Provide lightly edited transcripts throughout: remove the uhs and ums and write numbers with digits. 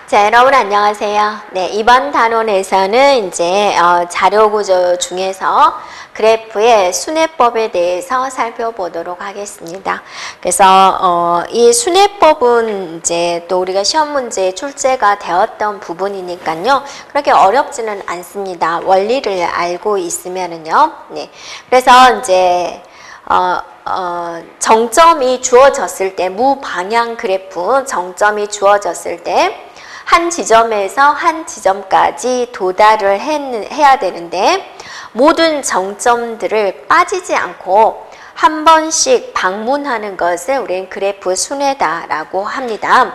자, 여러분 안녕하세요. 네, 이번 단원에서는 이제 자료 구조 중에서 그래프의 순회법에 대해서 살펴보도록 하겠습니다. 그래서 이 순회법은 이제 또 우리가 시험 문제에 출제가 되었던 부분이니까요. 그렇게 어렵지는 않습니다. 원리를 알고 있으면은요. 네. 그래서 이제 정점이 주어졌을 때, 무방향 그래프 정점이 주어졌을 때 한 지점에서 한 지점까지 도달을 해야 되는데 모든 정점들을 빠지지 않고 한 번씩 방문하는 것을 우리는 그래프 순회다라고 합니다.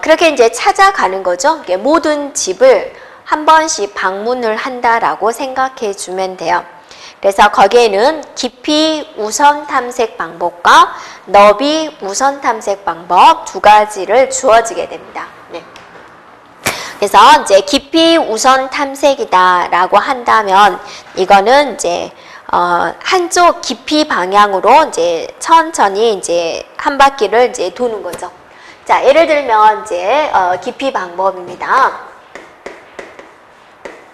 그렇게 이제 찾아가는 거죠. 모든 집을 한 번씩 방문을 한다라고 생각해 주면 돼요. 그래서 거기에는 깊이 우선 탐색 방법과 너비 우선 탐색 방법 두 가지를 주어지게 됩니다. 네. 그래서 이제 깊이 우선 탐색이다라고 한다면 이거는 이제 한쪽 깊이 방향으로 이제 천천히 이제 한 바퀴를 이제 도는 거죠. 자, 예를 들면 이제 깊이 방법입니다.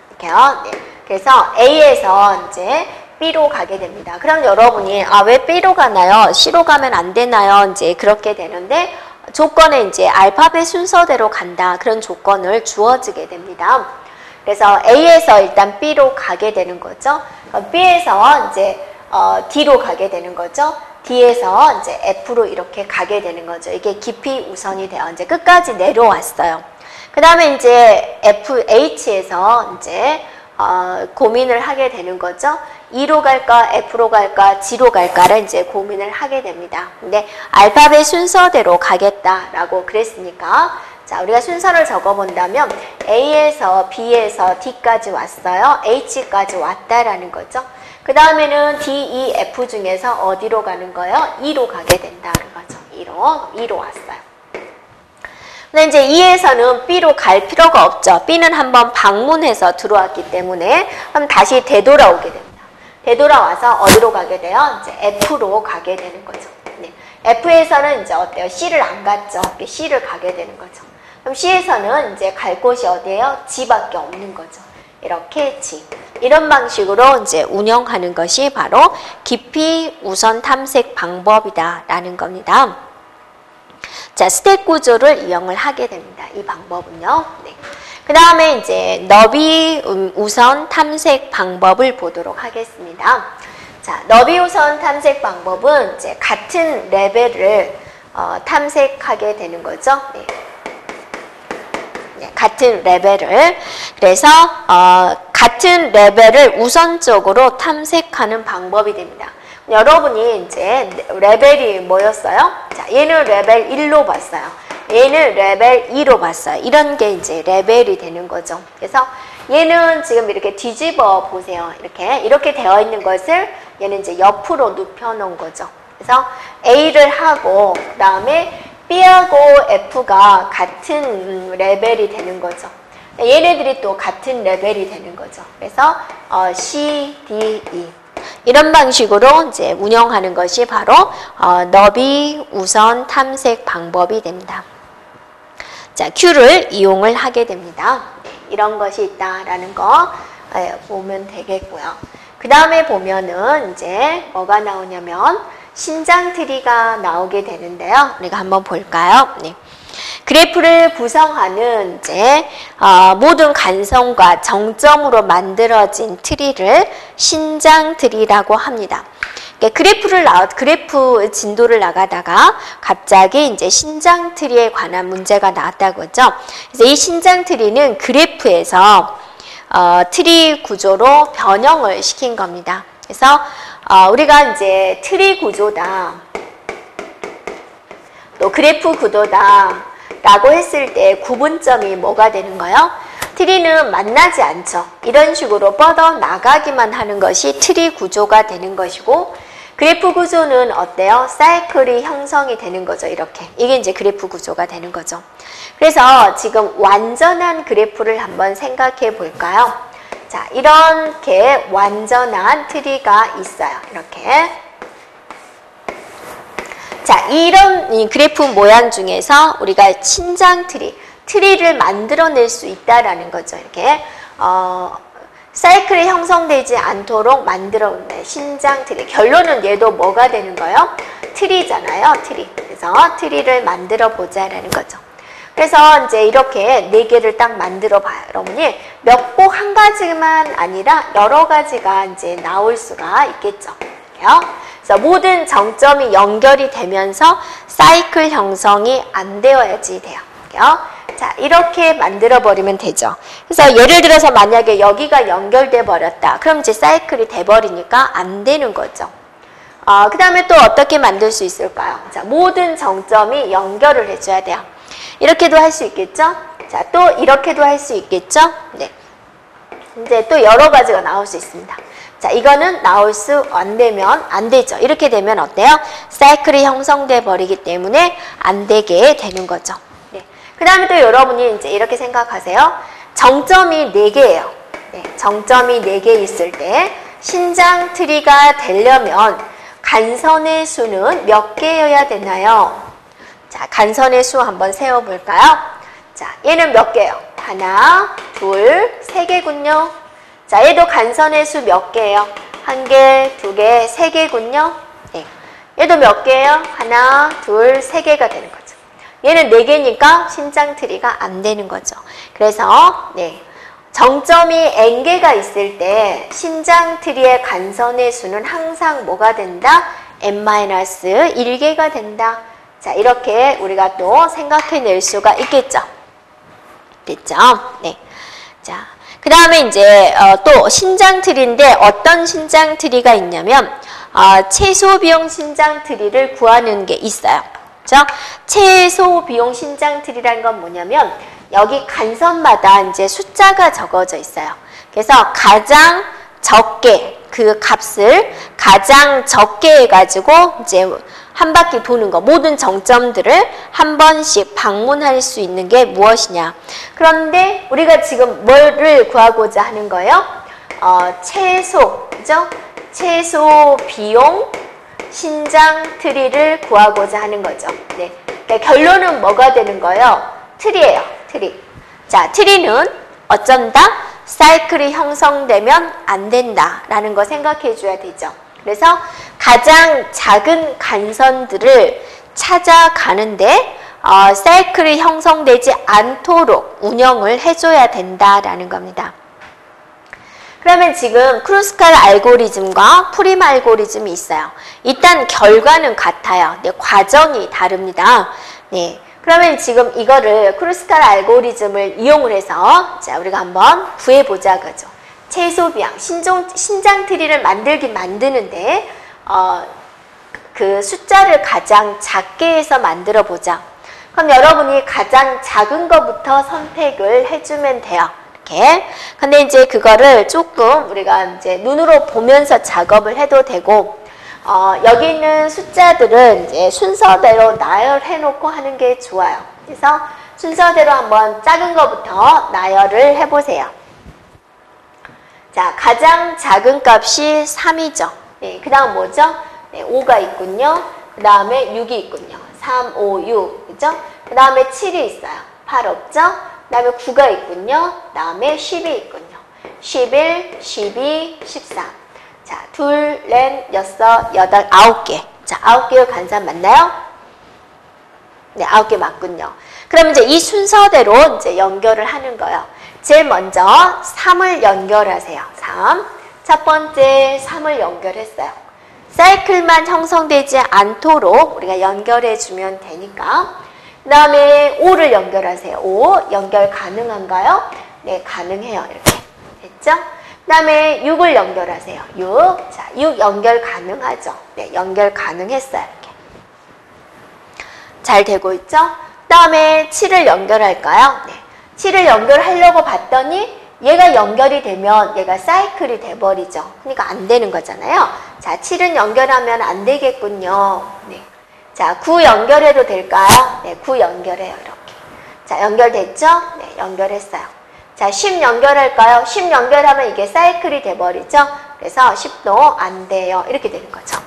이렇게요. 네. 그래서 A에서 이제 B로 가게 됩니다. 그럼 여러분이 왜 B로 가나요? C로 가면 안 되나요? 이제 그렇게 되는데 조건에 이제 알파벳 순서대로 간다. 그런 조건을 주어지게 됩니다. 그래서 A에서 일단 B로 가게 되는 거죠. B에서 이제 D로 가게 되는 거죠. D에서 이제 F로 이렇게 가게 되는 거죠. 이게 깊이 우선이 되어 이제 끝까지 내려왔어요. 그 다음에 이제 H에서 이제 고민을 하게 되는 거죠. E로 갈까, F로 갈까, G로 갈까를 이제 고민을 하게 됩니다. 근데 알파벳 순서대로 가겠다라고 그랬으니까, 자, 우리가 순서를 적어본다면 A에서 B에서 D까지 왔어요. H까지 왔다라는 거죠. 그 다음에는 D, E, F 중에서 어디로 가는 거예요? E로 가게 된다는 거죠. E로 왔어요. 근데 이제 E에서는 B로 갈 필요가 없죠. B는 한번 방문해서 들어왔기 때문에 그럼 다시 되돌아오게 됩니다. 되돌아와서 어디로 가게 돼요? 이제 F로 가게 되는 거죠. 네. F에서는 이제 어때요? C를 안 갔죠. C를 가게 되는 거죠. 그럼 C에서는 이제 갈 곳이 어디예요? G밖에 없는 거죠. 이렇게 G. 이런 방식으로 이제 운영하는 것이 바로 깊이 우선 탐색 방법이다라는 겁니다. 자, 스택 구조를 이용을 하게 됩니다. 이 방법은요. 네. 그 다음에 이제 너비 우선 탐색 방법을 보도록 하겠습니다. 자, 너비 우선 탐색 방법은 이제 같은 레벨을 탐색하게 되는 거죠. 네. 네, 같은 레벨을. 그래서 같은 레벨을 우선적으로 탐색하는 방법이 됩니다. 여러분이 이제 레벨이 뭐였어요? 자, 얘는 레벨 1로 봤어요. 얘는 레벨 2로 봤어요. 이런 게 이제 레벨이 되는 거죠. 그래서 얘는 지금 이렇게 뒤집어 보세요. 이렇게 되어 있는 것을 얘는 이제 옆으로 눕혀 놓은 거죠. 그래서 A를 하고 그다음에 B하고 F가 같은 레벨이 되는 거죠. 얘네들이 또 같은 레벨이 되는 거죠. 그래서 C, D, E 이런 방식으로 이제 운영하는 것이 바로 너비 우선 탐색 방법이 됩니다. 자, Q를 이용을 하게 됩니다. 이런 것이 있다라는 거 보면 되겠고요. 그 다음에 보면은 이제 뭐가 나오냐면 신장 트리가 나오게 되는데요. 우리가 한번 볼까요? 네. 그래프를 구성하는 이제 모든 간선과 정점으로 만들어진 트리를 신장 트리라고 합니다. 그래프 진도를 나가다가 갑자기 이제 신장 트리에 관한 문제가 나왔다고 했죠. 그래서 이 신장 트리는 그래프에서 트리 구조로 변형을 시킨 겁니다. 그래서 우리가 이제 트리 구조다, 또 그래프 구도다 라고 했을 때 구분점이 뭐가 되는 거예요? 트리는 만나지 않죠. 이런 식으로 뻗어나가기만 하는 것이 트리 구조가 되는 것이고, 그래프 구조는 어때요? 사이클이 형성이 되는 거죠. 이렇게. 이게 이제 그래프 구조가 되는 거죠. 그래서 지금 완전한 그래프를 한번 생각해 볼까요? 자, 이렇게 완전한 트리가 있어요. 이렇게. 자, 이런 이 그래프 모양 중에서 우리가 신장 트리, 트리를 만들어낼 수 있다라는 거죠. 이렇게 사이클이 형성되지 않도록 만들어내 신장 트리. 결론은 얘도 뭐가 되는 거예요? 트리잖아요. 트리. 그래서 트리를 만들어 보자라는 거죠. 그래서 이제 이렇게 4개를 딱 만들어 봐요. 여러분이 몇 꼭 한 가지만 아니라 여러 가지가 이제 나올 수가 있겠죠. 그래서 모든 정점이 연결이 되면서 사이클 형성이 안 되어야지 돼요. 자, 이렇게 만들어 버리면 되죠. 그래서 예를 들어서 만약에 여기가 연결돼 버렸다. 그럼 이제 사이클이 돼 버리니까 안 되는 거죠. 그 다음에 또 어떻게 만들 수 있을까요? 자, 모든 정점이 연결을 해줘야 돼요. 이렇게도 할 수 있겠죠? 자, 또 이렇게도 할 수 있겠죠? 네. 이제 또 여러 가지가 나올 수 있습니다. 자, 이거는 나올 수 안 되면 안 되죠. 이렇게 되면 어때요? 사이클이 형성돼 버리기 때문에 안 되게 되는 거죠. 네. 그 다음에 또 여러분이 이제 이렇게 생각하세요. 정점이 4개예요. 네. 정점이 4개 있을 때 신장 트리가 되려면 간선의 수는 몇 개여야 되나요? 자, 간선의 수 한번 세워볼까요? 자, 얘는 몇 개예요? 하나, 둘, 3개군요. 자, 얘도 간선의 수 몇 개예요? 1개, 2개, 3개군요. 네. 얘도 몇 개예요? 하나, 둘, 3개가 되는 거죠. 얘는 4개니까 신장 트리가 안 되는 거죠. 그래서 네. 정점이 n개가 있을 때 신장 트리의 간선의 수는 항상 뭐가 된다? n-1개가 된다. 자, 이렇게 우리가 또 생각해낼 수가 있겠죠. 됐죠? 네. 자, 그 다음에 이제 또 신장 트리인데 어떤 신장 트리가 있냐면 최소 비용 신장 트리를 구하는 게 있어요. 그렇죠? 최소 비용 신장 트리라는 건 뭐냐면 여기 간선마다 이제 숫자가 적어져 있어요. 그래서 가장 적게 그 값을 가장 적게 해가지고 이제 한 바퀴 도는 거, 모든 정점들을 한 번씩 방문할 수 있는 게 무엇이냐. 그런데 우리가 지금 뭐를 구하고자 하는 거예요? 최소, 그죠? 최소 비용 신장 트리를 구하고자 하는 거죠. 네. 그러니까 결론은 뭐가 되는 거예요? 트리예요. 트리. 자, 트리는 어쩐다? 사이클이 형성되면 안 된다라는 거 생각해 줘야 되죠. 그래서 가장 작은 간선들을 찾아가는데 사이클이 형성되지 않도록 운영을 해줘야 된다라는 겁니다. 그러면 지금 크루스칼 알고리즘과 프림 알고리즘이 있어요. 일단 결과는 같아요. 네, 과정이 다릅니다. 네. 그러면 지금 이거를 크루스칼 알고리즘을 이용을 해서 자, 우리가 한번 구해보자 그죠. 최소 비용, 신장 트리를 만들긴 만드는데 그 숫자를 가장 작게 해서 만들어 보자. 그럼 여러분이 가장 작은 것부터 선택을 해주면 돼요. 이렇게. 근데 이제 그거를 조금 우리가 이제 눈으로 보면서 작업을 해도 되고 여기 있는 숫자들은 이제 순서대로 나열해 놓고 하는 게 좋아요. 그래서 순서대로 한번 작은 것부터 나열을 해보세요. 자, 가장 작은 값이 3이죠. 네, 그 다음 뭐죠? 네, 5가 있군요. 그 다음에 6이 있군요. 3, 5, 6. 그죠? 그 다음에 7이 있어요. 8 없죠? 그 다음에 9가 있군요. 그 다음에 10이 있군요. 11, 12, 13. 자, 둘, 넷, 여섯, 여덟, 9개. 자, 9개의 간선 맞나요? 네, 9개 맞군요. 그럼 이제 이 순서대로 이제 연결을 하는 거예요. 제일 먼저 3을 연결하세요. 3. 첫 번째 3을 연결했어요. 사이클만 형성되지 않도록 우리가 연결해주면 되니까. 그 다음에 5를 연결하세요. 5. 연결 가능한가요? 네, 가능해요. 이렇게. 됐죠? 그 다음에 6을 연결하세요. 6. 자, 6 연결 가능하죠? 네, 연결 가능했어요. 이렇게. 잘 되고 있죠? 그 다음에 7을 연결할까요? 네. 7을 연결하려고 봤더니 얘가 연결이 되면 얘가 사이클이 돼버리죠. 그러니까 안 되는 거잖아요. 자, 7은 연결하면 안 되겠군요. 네. 자, 9 연결해도 될까요? 네, 9 연결해요. 이렇게. 자, 연결됐죠? 네, 연결했어요. 자, 10 연결할까요? 10 연결하면 이게 사이클이 돼버리죠. 그래서 10도 안 돼요. 이렇게 되는 거죠.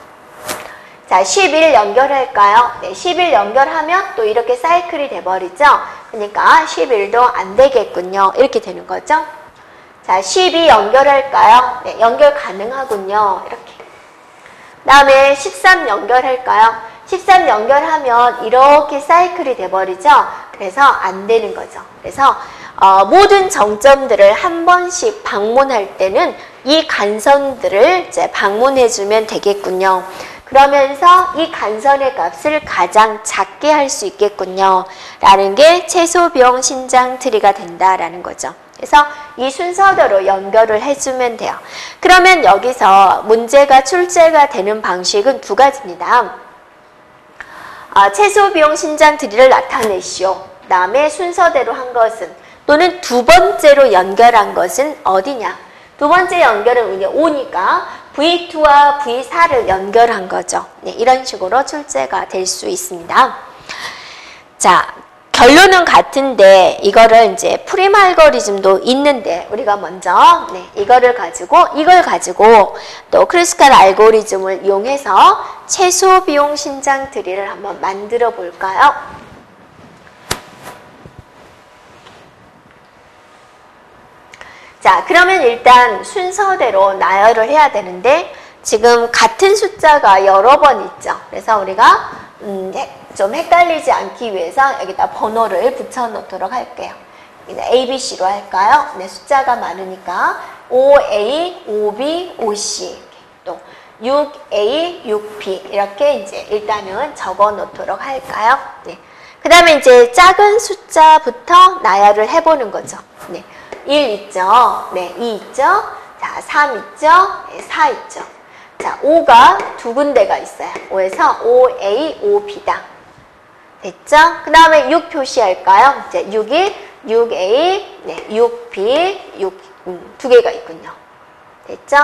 자, 11 연결할까요? 네, 11 연결하면 또 이렇게 사이클이 돼버리죠? 그러니까 11도 안 되겠군요. 이렇게 되는 거죠? 자, 12 연결할까요? 네, 연결 가능하군요. 이렇게. 그 다음에 13 연결할까요? 13 연결하면 이렇게 사이클이 돼버리죠? 그래서 안 되는 거죠. 그래서 모든 정점들을 한 번씩 방문할 때는 이 간선들을 이제 방문해주면 되겠군요. 그러면서 이 간선의 값을 가장 작게 할 수 있겠군요. 라는 게 최소 비용 신장 트리가 된다라는 거죠. 그래서 이 순서대로 연결을 해주면 돼요. 그러면 여기서 문제가 출제가 되는 방식은 두 가지입니다. 최소 비용 신장 트리를 나타내시오. 그 다음에 순서대로 한 것은 또는 두 번째로 연결한 것은 어디냐? 두 번째 연결은 이게 5니까 V2와 V4를 연결한 거죠. 네, 이런 식으로 출제가 될 수 있습니다. 자, 결론은 같은데 이거를 이제 프림 알고리즘도 있는데 우리가 먼저 이걸 가지고 또 클래시컬 알고리즘을 이용해서 최소 비용 신장 트리를 한번 만들어 볼까요? 자, 그러면 일단 순서대로 나열을 해야 되는데 지금 같은 숫자가 여러 번 있죠. 그래서 우리가 좀 헷갈리지 않기 위해서 여기다 번호를 붙여 놓도록 할게요. A, B, C로 할까요? 네, 숫자가 많으니까 OA, OB, OC 또 6A, 6B 이렇게 이제 일단은 적어 놓도록 할까요? 네. 그 다음에 이제 작은 숫자부터 나열을 해보는 거죠. 네. 1 있죠. 네, 2 있죠. 자, 3 있죠. 네, 4 있죠. 자, 5가 두 군데가 있어요. 5에서 OA, OB다. 됐죠? 그 다음에 6 표시할까요? 이제 6이 6A, 네, 6B, 6, 두 개가 있군요. 됐죠?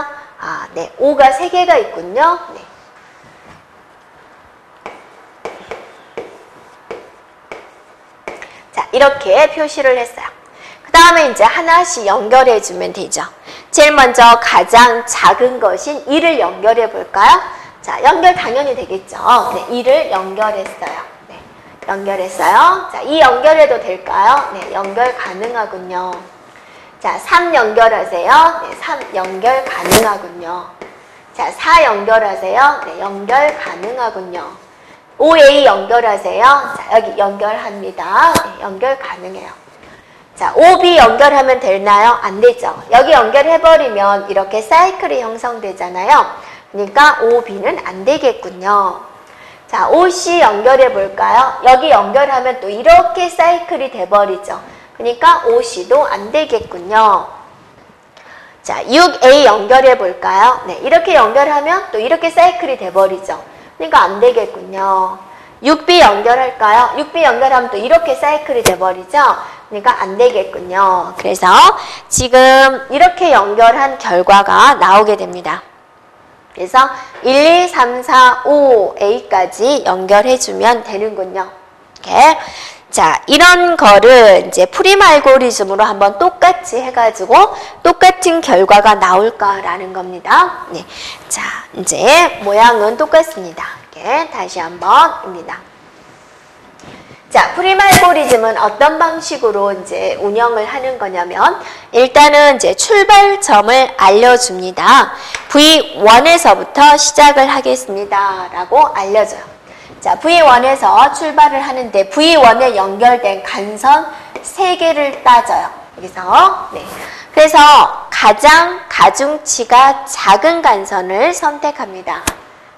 네, 5가 세 개가 있군요. 네. 자, 이렇게 표시를 했어요. 그 다음에 이제 하나씩 연결해 주면 되죠. 제일 먼저 가장 작은 것인 2를 연결해 볼까요? 자, 연결 당연히 되겠죠. 네, 2를 연결했어요. 네, 연결했어요. 자, 2 연결해도 될까요? 네, 연결 가능하군요. 자, 3 연결하세요. 네, 3 연결 가능하군요. 자, 4 연결하세요. 네, 연결 가능하군요. OA 연결하세요. 자, 여기 연결합니다. 네, 연결 가능해요. 자, OB 연결하면 되나요? 안 되죠. 여기 연결해버리면 이렇게 사이클이 형성되잖아요. 그러니까 OB는 안 되겠군요. 자, OC 연결해 볼까요? 여기 연결하면 또 이렇게 사이클이 돼버리죠. 그러니까 OC도 안 되겠군요. 자, 6A 연결해 볼까요? 네, 이렇게 연결하면 또 이렇게 사이클이 돼버리죠. 그러니까 안 되겠군요. 6B 연결할까요? 6B 연결하면 또 이렇게 사이클이 돼버리죠. 그러니까 안 되겠군요. 그래서 지금 이렇게 연결한 결과가 나오게 됩니다. 그래서 1, 2, 3, 4, 5, A까지 연결해주면 되는군요. 이렇게. 자, 이런 거를 이제 프림 알고리즘으로 한번 똑같이 해가지고 똑같은 결과가 나올까라는 겁니다. 네. 자, 이제 모양은 똑같습니다. 이렇게 다시 한번입니다. 자, 프림 알고리즘은 어떤 방식으로 이제 운영을 하는 거냐면, 일단은 이제 출발점을 알려줍니다. V1에서부터 시작을 하겠습니다. 라고 알려줘요. 자, V1에서 출발을 하는데, V1에 연결된 간선 3개를 따져요. 여기서. 네. 그래서 가장 가중치가 작은 간선을 선택합니다.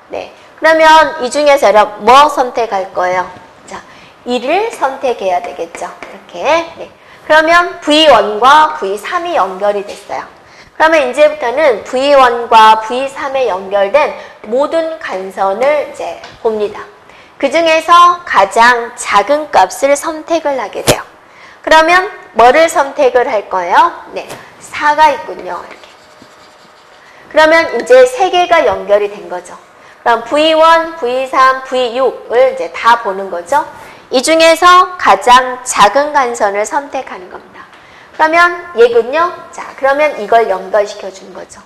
네. 그러면 이 중에서 뭐 선택할 거예요? 1을 선택해야 되겠죠. 이렇게. 네. 그러면 V1과 V3이 연결이 됐어요. 그러면 이제부터는 V1과 V3에 연결된 모든 간선을 이제 봅니다. 그 중에서 가장 작은 값을 선택을 하게 돼요. 그러면 뭐를 선택을 할 거예요? 네. 4가 있군요. 이렇게. 그러면 이제 3개가 연결이 된 거죠. 그럼 V1, V3, V6을 이제 다 보는 거죠. 이 중에서 가장 작은 간선을 선택하는 겁니다. 그러면 얘군요. 자, 그러면 이걸 연결시켜 주는 거죠.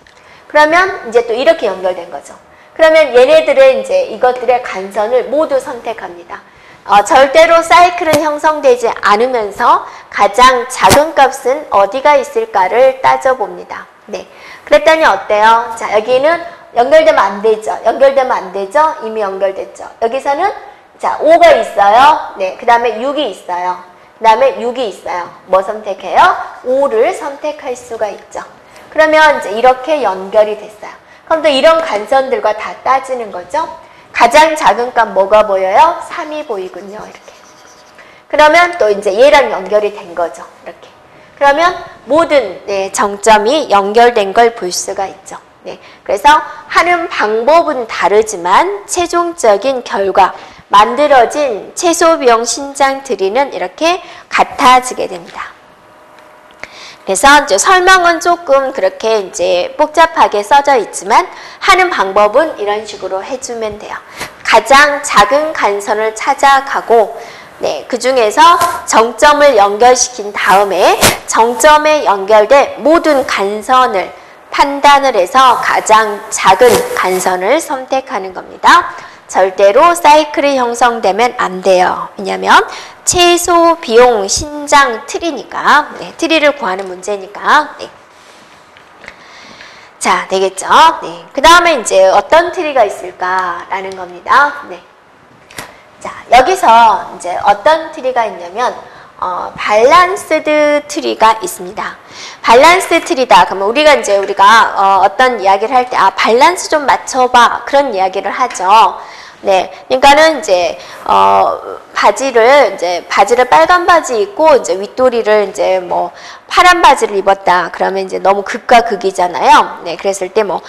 그러면 이제 또 이렇게 연결된 거죠. 그러면 얘네들의 이제 이것들의 간선을 모두 선택합니다. 절대로 사이클은 형성되지 않으면서 가장 작은 값은 어디가 있을까를 따져봅니다. 네. 그랬더니 어때요? 자, 여기는 연결되면 안 되죠. 연결되면 안 되죠. 이미 연결됐죠. 여기서는 자, 5가 있어요. 네. 그 다음에 6이 있어요. 그 다음에 6이 있어요. 뭐 선택해요? 5를 선택할 수가 있죠. 그러면 이제 이렇게 연결이 됐어요. 그럼 또 이런 간선들과 다 따지는 거죠. 가장 작은 값 뭐가 보여요? 3이 보이군요. 이렇게. 그러면 또 이제 얘랑 연결이 된 거죠. 이렇게. 그러면 모든 네, 정점이 연결된 걸 볼 수가 있죠. 네. 그래서 하는 방법은 다르지만 최종적인 결과, 만들어진 최소 비용 신장 트리는 이렇게 같아지게 됩니다. 그래서 이제 설명은 조금 그렇게 이제 복잡하게 써져 있지만 하는 방법은 이런 식으로 해주면 돼요. 가장 작은 간선을 찾아가고 네, 그 중에서 정점을 연결시킨 다음에 정점에 연결된 모든 간선을 판단을 해서 가장 작은 간선을 선택하는 겁니다. 절대로 사이클이 형성되면 안 돼요. 왜냐하면 최소 비용 신장 트리니까, 네, 트리를 구하는 문제니까. 네. 자, 되겠죠? 네. 그 다음에 이제 어떤 트리가 있을까라는 겁니다. 네. 자, 여기서 이제 어떤 트리가 있냐면, 밸런스드 트리가 있습니다. 밸런스 트리다. 그러면 우리가 어떤 이야기를 할 때, 밸런스 좀 맞춰봐. 그런 이야기를 하죠. 네. 그러니까는 이제, 바지를 빨간 바지 입고, 이제 윗도리를 이제 뭐, 파란 바지를 입었다. 그러면 이제 너무 극과 극이잖아요. 네. 그랬을 때 뭐,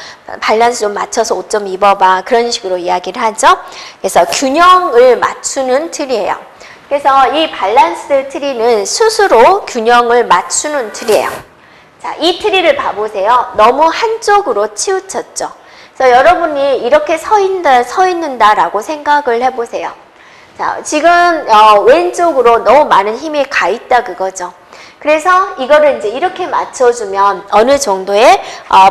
밸런스 좀 맞춰서 옷 좀 입어봐. 그런 식으로 이야기를 하죠. 그래서 균형을 맞추는 트리예요. 그래서 이 밸런스 트리는 스스로 균형을 맞추는 트리예요. 자, 이 트리를 봐보세요. 너무 한쪽으로 치우쳤죠. 그래서 여러분이 이렇게 서 있는다라고 생각을 해보세요. 자, 지금 왼쪽으로 너무 많은 힘이 가 있다 그거죠. 그래서 이거를 이제 이렇게 맞춰주면 어느 정도의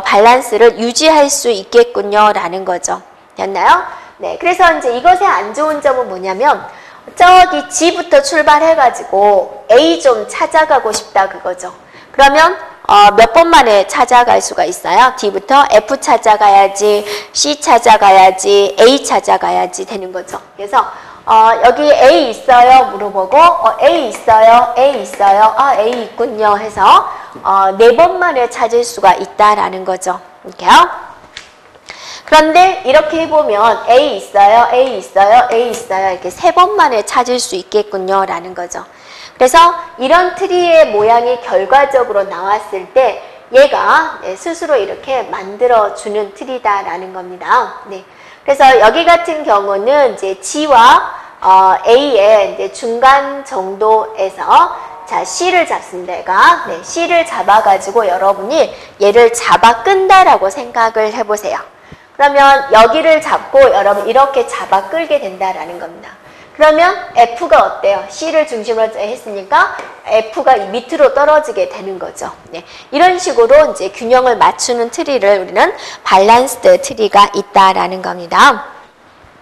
밸런스를 유지할 수 있겠군요라는 거죠. 됐나요? 네, 그래서 이제 이것의 안 좋은 점은 뭐냐면 저기 G부터 출발해가지고 A 좀 찾아가고 싶다 그거죠. 그러면 몇 번 만에 찾아갈 수가 있어요? D부터 F 찾아가야지, C 찾아가야지, A 찾아가야지 되는 거죠. 그래서 여기 A 있어요? 물어보고 A 있어요? A 있어요? A 있군요 해서 4번 만에 찾을 수가 있다라는 거죠. 이렇게요. 그런데 이렇게 해보면 A 있어요, A 있어요, A 있어요 이렇게 3번 만에 찾을 수 있겠군요 라는 거죠. 그래서 이런 트리의 모양이 결과적으로 나왔을 때 얘가 스스로 이렇게 만들어주는 트리다라는 겁니다. 네. 그래서 여기 같은 경우는 이제 G와 A의 이제 중간 정도에서 자, C를 잡습니다. 얘가. 네, C를 잡아가지고 여러분이 얘를 잡아 끈다라고 생각을 해보세요. 그러면 여기를 잡고 여러분 이렇게 잡아 끌게 된다라는 겁니다. 그러면 F가 어때요? C를 중심으로 했으니까 F가 밑으로 떨어지게 되는 거죠. 네. 이런 식으로 이제 균형을 맞추는 트리를 우리는 밸런스드 트리가 있다라는 겁니다.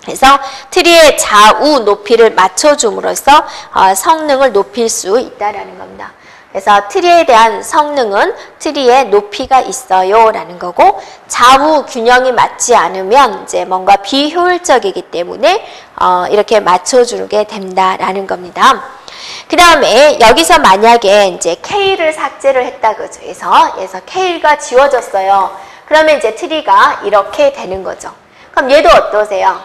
그래서 트리의 좌우 높이를 맞춰줌으로써 성능을 높일 수 있다라는 겁니다. 그래서 트리에 대한 성능은 트리의 높이가 있어요 라는 거고 좌우 균형이 맞지 않으면 이제 뭔가 비효율적이기 때문에 이렇게 맞춰주게 된다라는 겁니다. 그 다음에 여기서 만약에 이제 K를 삭제를 했다 그죠. 그래서 K가 지워졌어요. 그러면 이제 트리가 이렇게 되는 거죠. 그럼 얘도 어떠세요?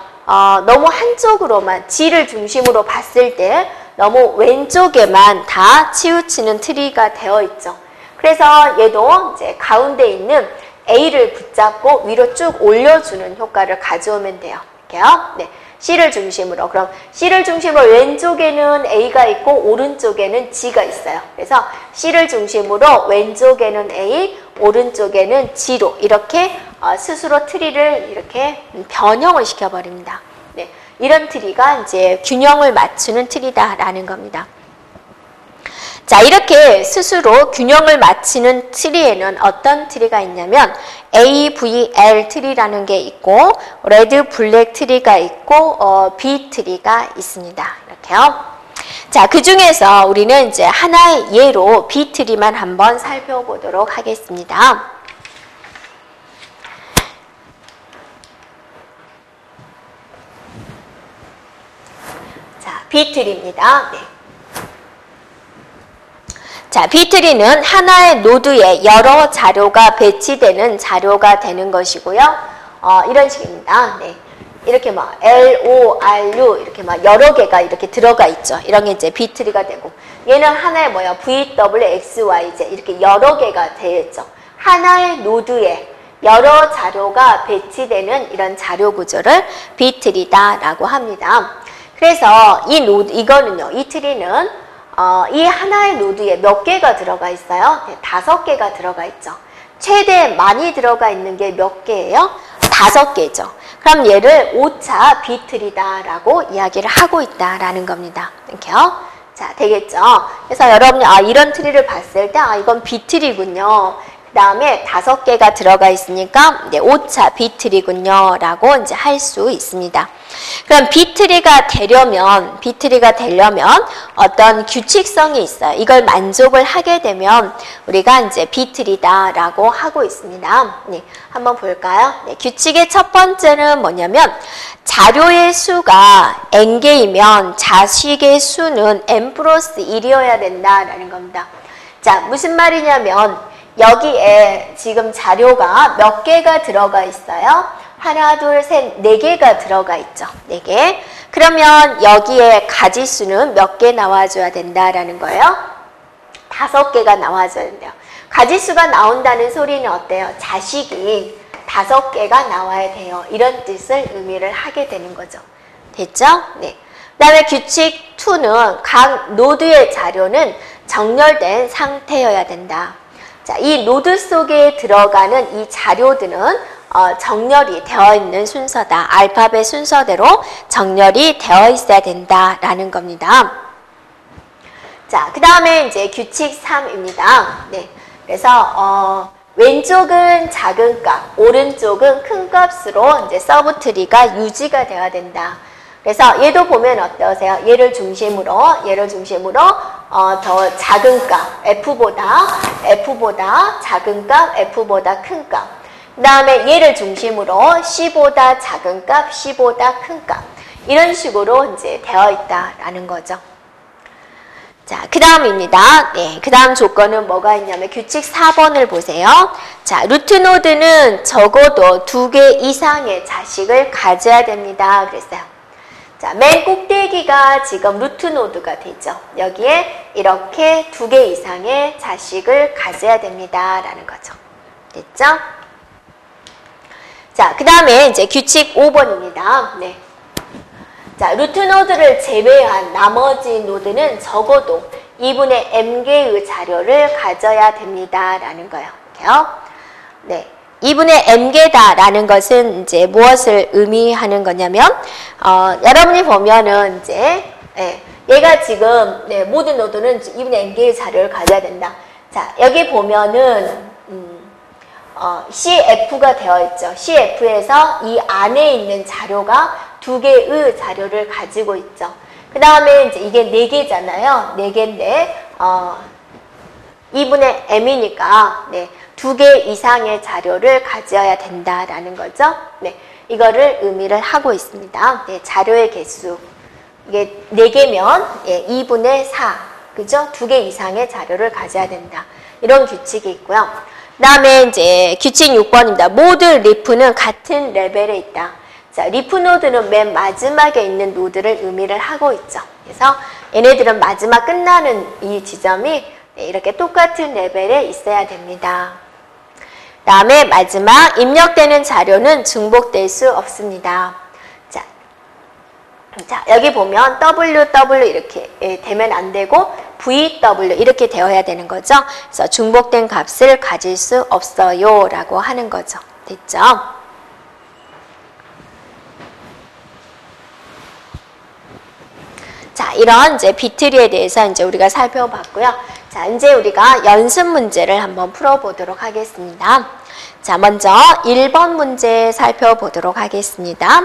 너무 한쪽으로만 G를 중심으로 봤을 때 너무 왼쪽에만 다 치우치는 트리가 되어 있죠. 그래서 얘도 이제 가운데 있는 A를 붙잡고 위로 쭉 올려주는 효과를 가져오면 돼요. 이렇게요. 네. C를 중심으로. 그럼 C를 중심으로 왼쪽에는 A가 있고 오른쪽에는 G가 있어요. 그래서 C를 중심으로 왼쪽에는 A, 오른쪽에는 G로 이렇게 스스로 트리를 이렇게 변형을 시켜버립니다. 네. 이런 트리가 이제 균형을 맞추는 트리다라는 겁니다. 자, 이렇게 스스로 균형을 맞추는 트리에는 어떤 트리가 있냐면 AVL 트리라는 게 있고 레드 블랙 트리가 있고 B 트리가 있습니다. 이렇게요. 자, 그 중에서 우리는 이제 하나의 예로 B 트리만 한번 살펴보도록 하겠습니다. 자, B 트리입니다. 네. 자, B트리는 하나의 노드에 여러 자료가 배치되는 자료가 되는 것이고요. 이런 식입니다. 네. 이렇게 막 L, O, R, U 이렇게 막 여러 개가 이렇게 들어가 있죠. 이런 게 이제 B트리가 되고, 얘는 하나의 뭐야? V, W, X, Y, Z 이렇게 여러 개가 되어 있죠. 하나의 노드에 여러 자료가 배치되는 이런 자료 구조를 B트리다라고 합니다. 그래서 이 노드, 이거는요, 이 트리는 이 하나의 노드에 몇 개가 들어가 있어요? 5개가 들어가 있죠. 최대 많이 들어가 있는 게 몇 개예요? 5개죠. 그럼 얘를 5차 B트리다라고 이야기를 하고 있다라는 겁니다. 이렇게요. 자, 되겠죠? 그래서 여러분이 이런 트리를 봤을 때 이건 B트리군요. 그 다음에 5개가 들어가 있으니까 이제 5차 B트리군요 라고 이제 할 수 있습니다. 그럼 B트리가 되려면 어떤 규칙성이 있어요. 이걸 만족을 하게 되면 우리가 이제 B트리다라고 하고 있습니다. 네, 한번 볼까요? 네, 규칙의 첫 번째는 뭐냐면 자료의 수가 n개이면 자식의 수는 n 플러스 1이어야 된다라는 겁니다. 자, 무슨 말이냐면 여기에 지금 자료가 몇 개가 들어가 있어요? 하나, 둘, 셋, 4개가 들어가 있죠. 4개. 그러면 여기에 가지수는 몇 개 나와줘야 된다라는 거예요? 5개가 나와줘야 된대요. 가지수가 나온다는 소리는 어때요? 자식이 5개가 나와야 돼요. 이런 뜻을 의미를 하게 되는 거죠. 됐죠? 네. 그 다음에 규칙 2는 각 노드의 자료는 정렬된 상태여야 된다. 자, 이 노드 속에 들어가는 이 자료들은 정렬이 되어 있는 순서다. 알파벳 순서대로 정렬이 되어 있어야 된다라는 겁니다. 자, 그 다음에 이제 규칙 3입니다. 네. 그래서, 왼쪽은 작은 값, 오른쪽은 큰 값으로 이제 서브트리가 유지가 되어야 된다. 그래서 얘도 보면 어떠세요? 얘를 중심으로 더 작은 값, F보다 작은 값, F보다 큰 값. 그 다음에 얘를 중심으로 C보다 작은 값, C보다 큰 값. 이런 식으로 이제 되어 있다라는 거죠. 자, 그 다음입니다. 네, 그 다음 조건은 뭐가 있냐면 규칙 4번을 보세요. 자, 루트 노드는 적어도 2개 이상의 자식을 가져야 됩니다. 그랬어요. 자, 맨 꼭대기가 지금 루트 노드가 되죠. 여기에 이렇게 2개 이상의 자식을 가져야 됩니다. 라는 거죠. 됐죠? 자, 그 다음에 이제 규칙 5번입니다. 네. 자, 루트 노드를 제외한 나머지 노드는 적어도 2분의 m개의 자료를 가져야 됩니다. 라는 거예요. 이렇게요. 네. 2분의 m개다라는 것은 이제 무엇을 의미하는 거냐면, 여러분이 보면은 이제, 얘가 지금, 모든 노드는 2분의 m개의 자료를 가져야 된다. 자, 여기 보면은, CF가 되어 있죠. CF에서 이 안에 있는 자료가 2개의 자료를 가지고 있죠. 그 다음에 이제 이게 4개잖아요. 4개인데, 2분의 m이니까, 네. 2개 이상의 자료를 가져야 된다라는 거죠. 네, 이거를 의미를 하고 있습니다. 네, 자료의 개수. 이게 4개면 2분의 4. 그죠? 2개 이상의 자료를 가져야 된다. 이런 규칙이 있고요. 그 다음에 이제 규칙 6번입니다. 모든 리프는 같은 레벨에 있다. 자, 리프 노드는 맨 마지막에 있는 노드를 의미를 하고 있죠. 그래서 얘네들은 마지막 끝나는 이 지점이 이렇게 똑같은 레벨에 있어야 됩니다. 그 다음에 마지막 입력되는 자료는 중복될 수 없습니다. 자, 여기 보면 WW 이렇게 되면 안 되고 VW 이렇게 되어야 되는 거죠. 그래서 중복된 값을 가질 수 없어요 라고 하는 거죠. 됐죠? 자, 이런 이제 B트리에 대해서 이제 우리가 살펴봤고요. 자, 이제 우리가 연습 문제를 한번 풀어보도록 하겠습니다. 자, 먼저 1번 문제 살펴보도록 하겠습니다.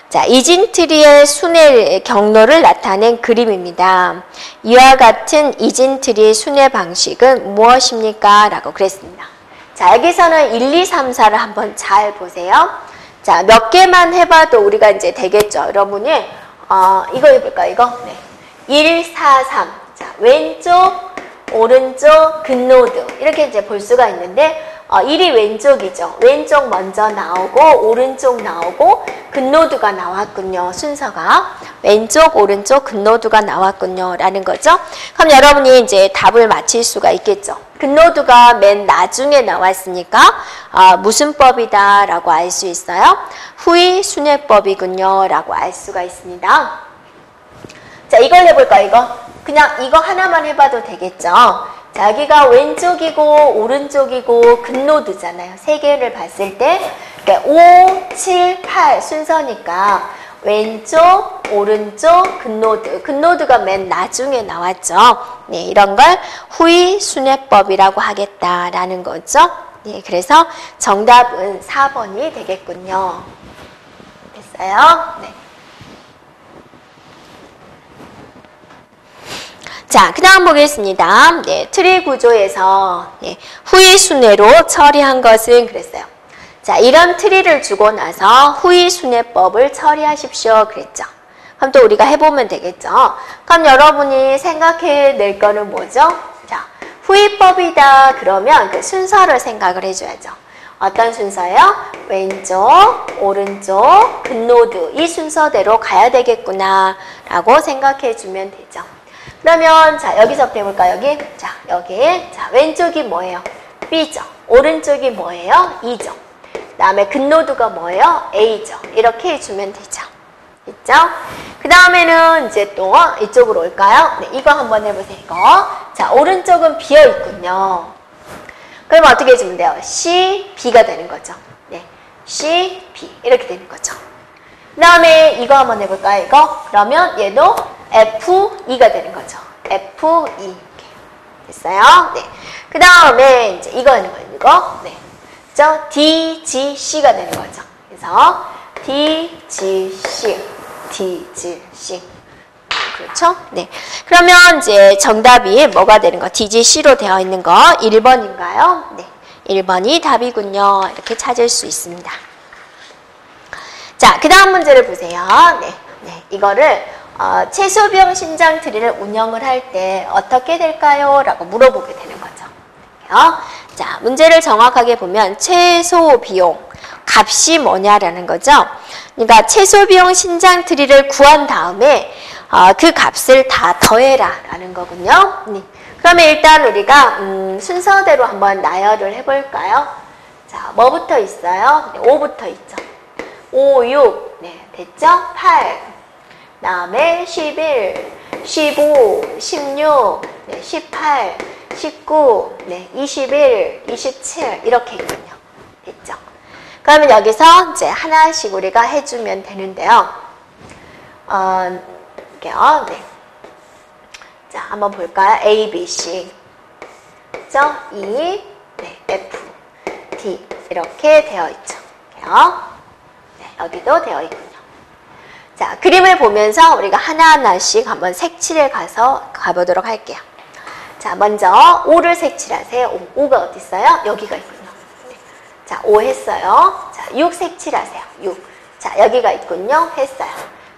자, 이진트리의 순회 경로를 나타낸 그림입니다. 이와 같은 이진트리의 순회 방식은 무엇입니까? 라고 그랬습니다. 자, 여기서는 1, 2, 3, 4를 한번 잘 보세요. 자, 몇 개만 해봐도 우리가 이제 되겠죠. 여러분이, 이거 해볼까요? 이거? 네. 1, 4, 3. 자, 왼쪽, 오른쪽, 근노드. 이렇게 이제 볼 수가 있는데, 1이 왼쪽이죠. 왼쪽 먼저 나오고, 오른쪽 나오고, 근노드가 나왔군요. 순서가. 왼쪽, 오른쪽, 근노드가 나왔군요. 라는 거죠. 그럼 여러분이 이제 답을 맞힐 수가 있겠죠. 근노드가 맨 나중에 나왔으니까, 무슨 법이다 라고 알 수 있어요? 후위 순회법이군요. 라고 알 수가 있습니다. 자, 이걸 해볼까요? 이거? 그냥 이거 하나만 해봐도 되겠죠. 자, 여기가 왼쪽이고 오른쪽이고 근노드잖아요. 세 개를 봤을 때 5, 7, 8 순서니까 왼쪽, 오른쪽, 근노드. 근노드가 맨 나중에 나왔죠. 네, 이런 걸 후위 순회법이라고 하겠다라는 거죠. 네, 그래서 정답은 4번이 되겠군요. 됐어요? 네. 자, 그 다음 보겠습니다. 네, 트리 구조에서 네, 후위 순회로 처리한 것은 그랬어요. 자, 이런 트리를 주고 나서 후위 순회법을 처리하십시오. 그랬죠. 그럼 또 우리가 해보면 되겠죠. 그럼 여러분이 생각해낼 거는 뭐죠? 자, 후위법이다. 그러면 그 순서를 생각을 해줘야죠. 어떤 순서예요? 왼쪽, 오른쪽, 근노드. 이 순서대로 가야 되겠구나. 라고 생각해주면 되죠. 그러면 자, 여기서부터 해볼까요? 여기. 자, 여기. 자, 왼쪽이 뭐예요? B죠. 오른쪽이 뭐예요? E죠. 그 다음에 근노드가 뭐예요? A죠. 이렇게 해주면 되죠. 있죠? 그 다음에는 이제 또 이쪽으로 올까요? 네, 이거 한번 해보세요. 이거. 자, 오른쪽은 비어있군요. 그럼 어떻게 해주면 돼요? C, B가 되는 거죠. 네. C, B. 이렇게 되는 거죠. 그 다음에 이거 한번 해볼까요? 이거. 그러면 얘도 F, E가 되는 거죠. F, E. 이렇게. 됐어요? 네. 그 다음에 이제 이거 하는 거예요. 이거. 네. 그죠? D, G, C가 되는 거죠. 그래서 D, G, C. D, G, C. 그렇죠? 네. 그러면 이제 정답이 뭐가 되는 거? D, G, C로 되어 있는 거 1번인가요? 네. 1번이 답이군요. 이렇게 찾을 수 있습니다. 자, 그 다음 문제를 보세요. 네. 네. 이거를 최소비용 신장 트리를 운영을 할 때 어떻게 될까요? 라고 물어보게 되는 거죠. 자, 문제를 정확하게 보면 최소비용 값이 뭐냐라는 거죠. 그러니까 최소비용 신장 트리를 구한 다음에 그 값을 다 더해라 라는 거군요. 네. 그러면 일단 우리가 순서대로 한번 나열을 해볼까요? 자, 뭐부터 있어요? 네, 5부터 있죠. 5, 6, 네, 됐죠? 8, 그 다음에 11, 15, 16, 네, 18, 19, 네, 21, 27 이렇게 있군요. 됐죠? 그러면 여기서 이제 하나씩 우리가 해주면 되는데요. 이게요. 네. 자, 한번 볼까요? A, B, C, 그죠? E, 네, F, D 이렇게 되어 있죠. 네, 여기도 되어 있군요. 자, 그림을 보면서 우리가 하나하나씩 한번 색칠해 가보도록 할게요. 자, 먼저 5를 색칠하세요. 5가 어디 있어요? 여기가 있군요. 네. 자, 5 했어요. 자, 6 색칠하세요. 6. 자, 여기가 있군요. 했어요.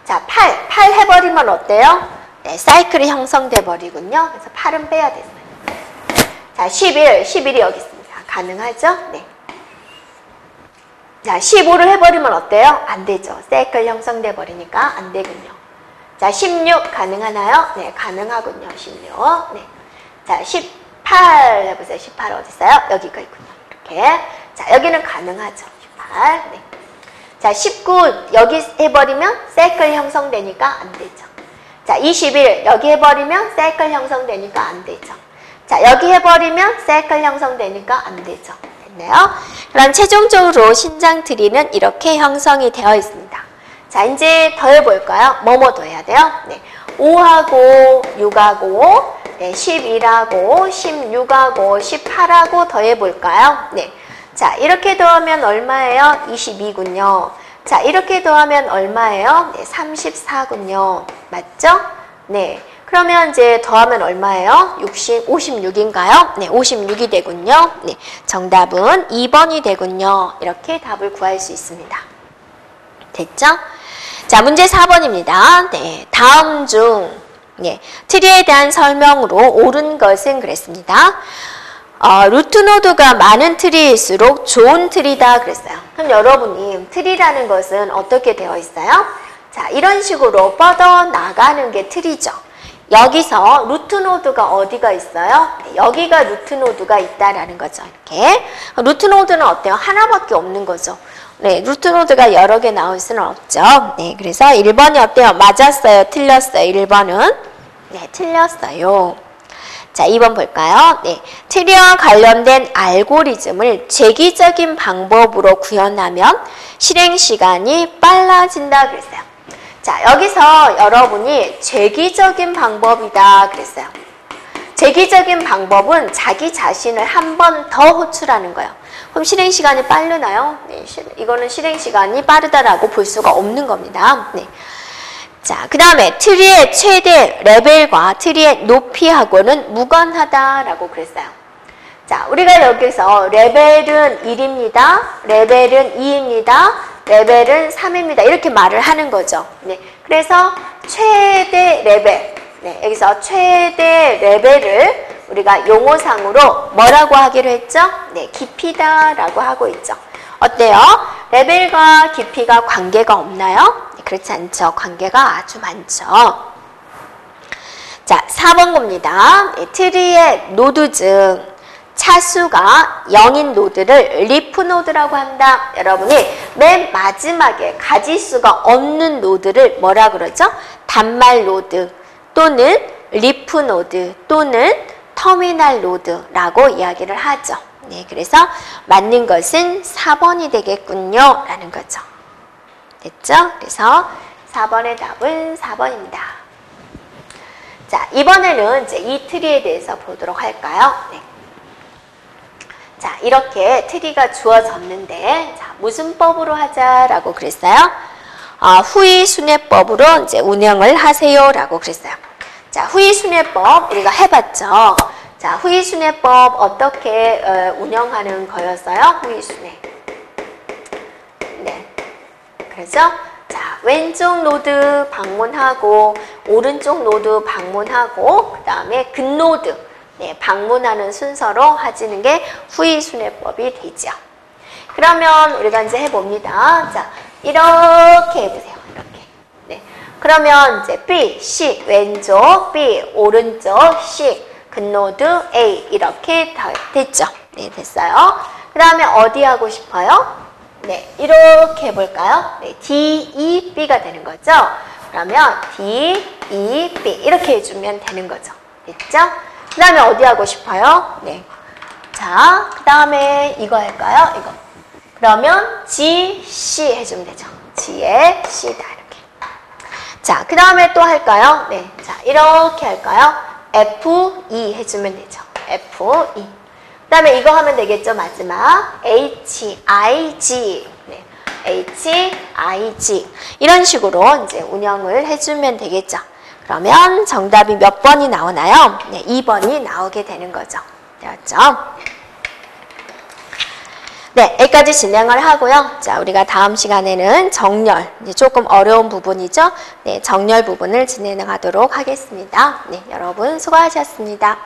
자, 8 해버리면 어때요? 네, 사이클이 형성돼 버리군요. 그래서 8은 빼야 됐어요. 자, 11이 여기 있습니다. 가능하죠? 네. 자, 15를 해버리면 어때요? 안 되죠. 사이클 형성돼 버리니까 안 되군요. 자, 16 가능하나요? 네, 가능하군요. 16. 네. 자, 18 해보세요. 18 어디 있어요? 여기가 있군요. 이렇게. 자, 여기는 가능하죠. 18. 네. 자, 19 여기 해버리면 사이클 형성되니까 안 되죠. 자, 21 여기 해버리면 사이클 형성되니까 안 되죠. 자, 여기 해버리면 사이클 형성되니까 안 되죠. 됐네요. 그럼 최종적으로 신장 트리는 이렇게 형성이 되어 있습니다. 자, 이제 더해볼까요? 뭐뭐 더해야 돼요? 네. 5하고 6하고 네, 12라고 16하고 18하고 더해볼까요? 네. 자, 이렇게 더하면 얼마예요? 22군요. 자, 이렇게 더하면 얼마예요? 네, 34군요. 맞죠? 네. 그러면 이제 더하면 얼마예요? 56인가요? 네, 56이 되군요. 네, 정답은 2번이 되군요. 이렇게 답을 구할 수 있습니다. 됐죠? 자, 문제 4번입니다. 네, 다음 중 트리에 대한 설명으로 옳은 것은 그랬습니다. 루트 노드가 많은 트리일수록 좋은 트리다 그랬어요. 그럼 여러분이 트리라는 것은 어떻게 되어 있어요? 자, 이런 식으로 뻗어 나가는 게 트리죠. 여기서 루트 노드가 어디가 있어요? 여기가 루트 노드가 있다라는 거죠. 이렇게. 루트 노드는 어때요? 하나밖에 없는 거죠. 네, 루트 노드가 여러 개 나올 수는 없죠. 네, 그래서 1번이 어때요? 맞았어요? 틀렸어요? 1번은? 네, 틀렸어요. 자, 2번 볼까요? 네, 트리와 관련된 알고리즘을 획기적인 방법으로 구현하면 실행 시간이 빨라진다 그랬어요. 자, 여기서 여러분이 획기적인 방법이다 그랬어요. 획기적인 방법은 자기 자신을 한 번 더 호출하는 거예요. 그럼 실행 시간이 빠르나요? 네, 이거는 실행 시간이 빠르다라고 볼 수가 없는 겁니다. 네. 자, 그 다음에 트리의 최대 레벨과 트리의 높이하고는 무관하다라고 그랬어요. 자, 우리가 여기서 레벨은 1입니다. 레벨은 2입니다. 레벨은 3입니다. 이렇게 말을 하는 거죠. 네, 그래서 최대 레벨, 네, 여기서 최대 레벨을 우리가 용어상으로 뭐라고 하기로 했죠? 네, 깊이다라고 하고 있죠. 어때요? 레벨과 깊이가 관계가 없나요? 그렇지 않죠. 관계가 아주 많죠. 자, 4번 겁니다. 트리의 노드 중 차수가 0인 노드를 리프 노드라고 한다. 여러분이 맨 마지막에 가지수가 없는 노드를 뭐라 그러죠? 단말 노드 또는 리프 노드 또는 터미널 노드라고 이야기를 하죠. 네, 그래서 맞는 것은 4번이 되겠군요. 라는 거죠. 됐죠? 그래서 4번의 답은 4번입니다. 자, 이번에는 이제 이 트리에 대해서 보도록 할까요? 네. 자, 이렇게 트리가 주어졌는데, 자, 무슨 법으로 하자라고 그랬어요? 후이 순회법으로 이제 운영을 하세요라고 그랬어요. 자, 후이 순회법 우리가 해봤죠? 자, 후이 순회법 어떻게 운영하는 거였어요? 후이 순회. 네. 그래서 자, 왼쪽 노드 방문하고 오른쪽 노드 방문하고 그 다음에 근노드 네, 방문하는 순서로 하시는 게 후이 순회법이 되죠. 그러면 우리가 이제 해봅니다. 자, 이렇게 해보세요. 이렇게. 네. 그러면 이제 B, C 왼쪽, B 오른쪽, C 근노드 A 이렇게 됐죠. 네, 됐어요. 그 다음에 어디 하고 싶어요? 네, 이렇게 해볼까요? 네, D, E, B가 되는 거죠. 그러면 D, E, B 이렇게 해주면 되는 거죠. 됐죠? 그 다음에 어디 하고 싶어요? 네. 자, 그 다음에 이거 할까요? 이거. 그러면 G, C 해주면 되죠. G에 C다 이렇게. 자, 그 다음에 또 할까요? 네. 자, 이렇게 할까요? F, E 해주면 되죠. F, E. 그 다음에 이거 하면 되겠죠. 마지막 H, I, G 네. H, I, G 이런 식으로 이제 운영을 해주면 되겠죠. 그러면 정답이 몇 번이 나오나요? 네, 2번이 나오게 되는 거죠. 되었죠? 네, 여기까지 진행을 하고요. 자, 우리가 다음 시간에는 정렬, 이제 조금 어려운 부분이죠. 네, 정렬 부분을 진행하도록 하겠습니다. 네, 여러분 수고하셨습니다.